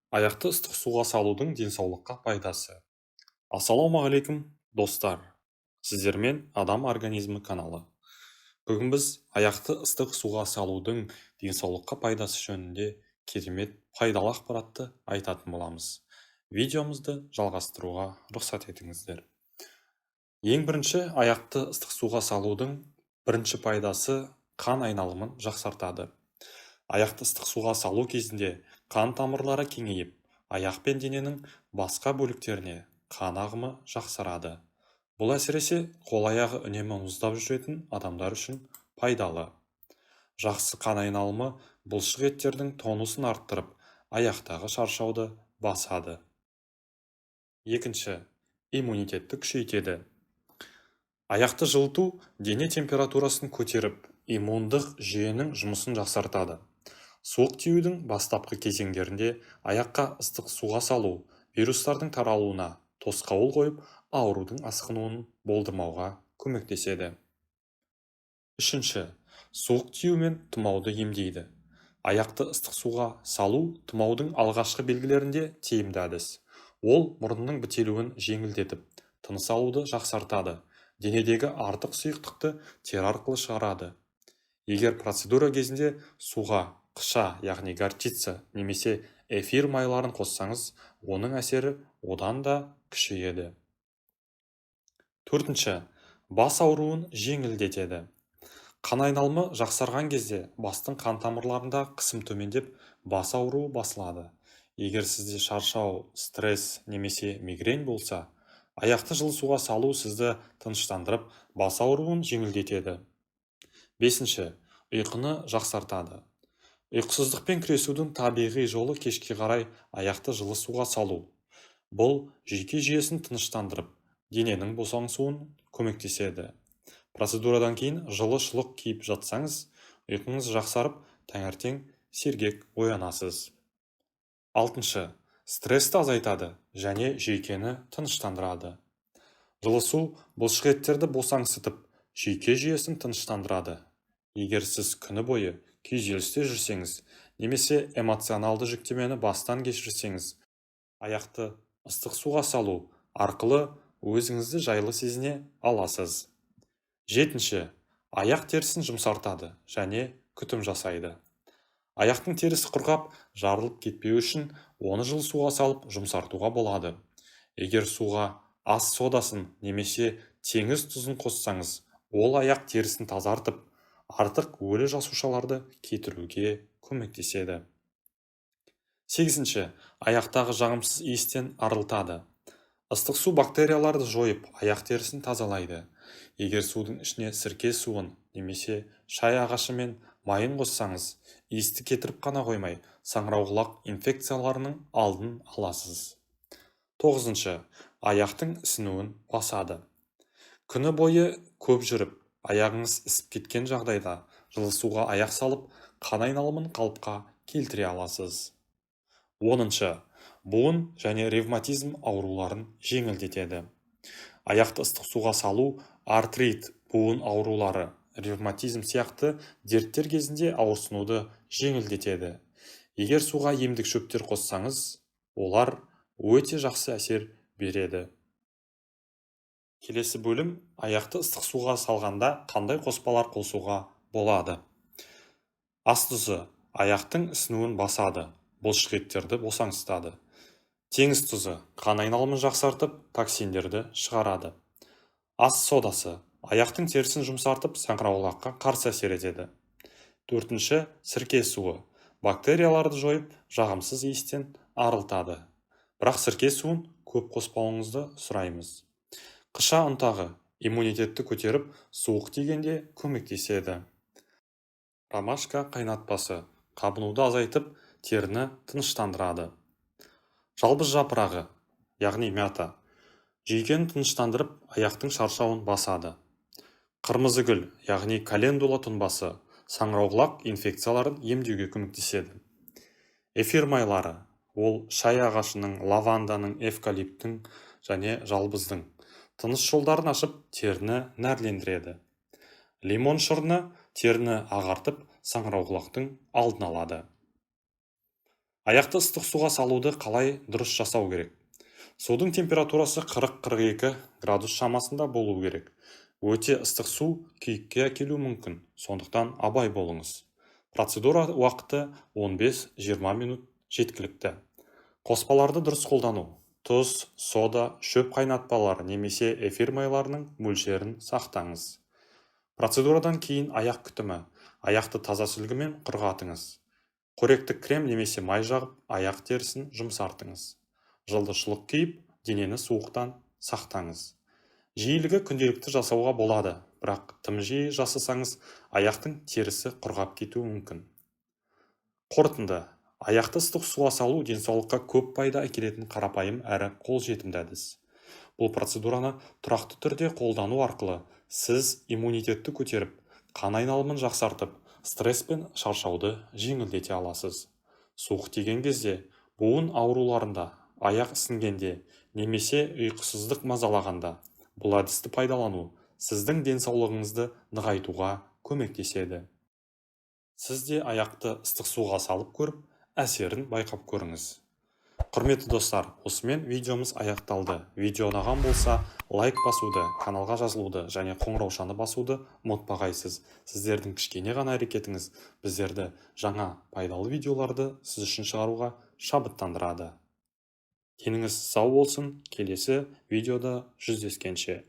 Аяқты ыстық суға салудың денсаулыққа пайдасы. Ассалаумағалейкум, достар. Сіздермен Адам организмі каналы. Бүгін біз аяқты ыстық суға салудың денсаулыққа пайдасы жөнінде керемет пайдалы ақпаратты айтатын боламыз. Видеомызды жалғастыруға рұқсат етіңіздер. Ең бірінші, аяқты ыстық суға салудың бірінші пайдасы қан айналымын жақсартады. Аяқты ыстық суға салу кезінде қан тамырлары кеңейіп, аяқ пен дененің басқа бөліктеріне қан ағымы жақсарады. Бұл әсіресе қол-аяғы үнемі мұздап жүретін адамдар үшін пайдалы. Жақсы қан айналымы бұлшық еттердің тонусын арттырып, аяқтағы шаршауды басады. Екінші, иммунитетті күшейтеді. Аяқты жылыту дене температурасын көтеріп, иммундық жүйенің жұмысын жақсартады. Суық тиюдің бастапқы кезеңдерінде аяққа ыстық суға салу вирустардың таралуына тосқауыл қойып, аурудың асқынуын болдырмауға көмектеседі. Үшінші, суық тию мен тұмауды емдейді. Аяқты ыстық суға салу тұмаудың алғашқы белгілерінде тиімді әдіс. Ол мұрынның бітелуін жеңілдетіп, тыныс алуды жақсартады. Денедегі артық сұйықтықты тер арқылы шығарады. Егер процедура кезінде суға қыша, яғни горчица немесе эфир майларын қоссаңыз, оның әсері одан да күшейеді. Төртінші, бас ауруын жеңілдетеді. Қан айналымы жақсарған кезде бастың қан тамырларында қысым төмендеп, бас ауруы басылады. Егер сізде шаршау, стресс немесе мигрень болса, аяқты жылы суға салу сізді тыныштандырып, бас ауруын жеңілдетеді. Бесінші, ұйқыны жақсартады. Ұйқысыздықпен күресудің табиғи жолы кешке қарай аяқты жылы суға салу. Бұл жүйке жүйесін тыныштандырып, дененің босаңсуын көмектеседі. Процедурадан кейін жылы шұлық киіп жатсаңыз, ұйқыңыз жақсарып, таңертең сергек оянасыз. Алтыншы, стрессті азайтады және жүйкені тыныштандырады. Жылы су бұлшық еттерді босаңсытып, жүйке жүйесін тыныштандырады. Егер сіз күні бойы күйзелісте жүрсеңіз, немесе эмоционалды жүктемені бастан кешірсеңіз, аяқты ыстық суға салу арқылы өзіңізді жайлы сезіне аласыз. Жетінші, аяқ терісін жұмсартады және күтім жасайды. Аяқтың терісі құрғап, жарылып кетпеу үшін оны жылы суға салып жұмсартуға болады. Егер суға ас содасын немесе теңіз тұзын қоссаңыз, ол аяқ терісін тазартып, артық өлі жасушаларды кетіруге көмектеседі. Сегізінші, аяқтағы жағымсыз иістен арылтады. Ыстық су бактерияларды жойып, аяқ терісін тазалайды. Егер судың ішіне сірке суын немесе шай ағашы мен майын қоссаңыз, иісті кетіріп қана қоймай, саңырауқұлақ инфекцияларының алдын аласыз. Тоғызыншы, аяқтың ісінуін басады. Күні бойы көп жүріп, аяғыңыз ісіп кеткен жағдайда, жылы суға аяқ салып, қан айналымын қалыпқа келтіре аласыз. Оныншы, буын және ревматизм ауруларын жеңілдетеді. Аяқты ыстық суға салу артрит, буын аурулары, ревматизм сияқты дерттер кезінде ауырсынуды жеңілдетеді. Егер суға емдік шөптер қоссаңыз, олар өте жақсы әсер береді. Келесі бөлім, аяқты ыстық суға салғанда қандай қоспалар қосуға болады. Ас тұзы аяқтың ісінуін басады, бұлшық еттерді босаңсытады. Теңіз тұзы қан айналымын жақсартып, токсиндерді шығарады. Ас содасы аяқтың терісін жұмсартып, саңырауқұлаққа қарсы әсер етеді. Төртінші, сірке суы бактерияларды жойып, жағымсыз иістен арылтады. Бірақ сірке суын көп қоспауыңызды сұраймыз. Қыша ұнтағы иммунитетті көтеріп, суық тигенде көмектеседі. Ромашка қайнатпасы қабынуды азайтып, теріні тыныштандырады. Жалбыз жапырағы, яғни мята, жүйкені тыныштандырып, аяқтың шаршауын басады. Қырмызы гүл, яғни календула тұнбасы, саңырауқұлақ инфекцияларын емдеуге көмектеседі. Эфир майлары, ол шай ағашының, лаванданың, эвкалиптің және жалбыздың тыныс жолдарын ашып, теріні нәрлендіреді. Лимон шырыны теріні ағартып, саңырауқұлақтың алдын алады. Аяқты ыстық суға салуды қалай дұрыс жасау керек? Судың температурасы 40-42 градус шамасында болу керек. Өте ыстық су күйікке әкелуі мүмкін, сондықтан абай болыңыз. Процедура уақыты 15-20 минут жеткілікті. Қоспаларды дұрыс қолдану. Тұз, сода, шөп қайнатпалары немесе эфир майларының мөлшерін сақтаңыз. Процедурадан кейін аяқ күтімі. Аяқты таза сүлгімен құрғатыңыз. Қоректік крем немесе май жағып, аяқ терісін жұмсартыңыз. Жылды шұлық киіп, денені суықтан сақтаңыз. Жиілігі күнделікті жасауға болады, бірақ тым жиі жасасаңыз, аяқтың терісі құрғап кетуі мүмкін. Қорытынды. Аяқты ыстық суға салу денсаулыққа көп пайда әкелетін қарапайым әрі қолжетімді әдіс. Бұл процедураны тұрақты түрде қолдану арқылы сіз иммунитетті көтеріп, қан айналымын жақсартып, стресс пен шаршауды жеңілдете аласыз. Суық тиген кезде, буын ауруларында, аяқ ісінгенде, немесе ұйқысыздық мазалағанда, бұл әдісті пайдалану сіздің денсаулығыңызды нығайтуға көмектеседі. Сіз де аяқты ыстық суға салып көріп, әсерін байқап көріңіз. Құрметті достар, осымен видеомыз аяқталды. Видео ұнаған болса, лайк басуды, каналға жазылуды және қоңыраушаны басуды ұмытпағайсыз. Сіздердің кішкене ғана әрекетіңіз біздерді жаңа пайдалы видеоларды сіз үшін шығаруға шабыттандырады. Деніңіз сау болсын, келесі видеода жүздескенше.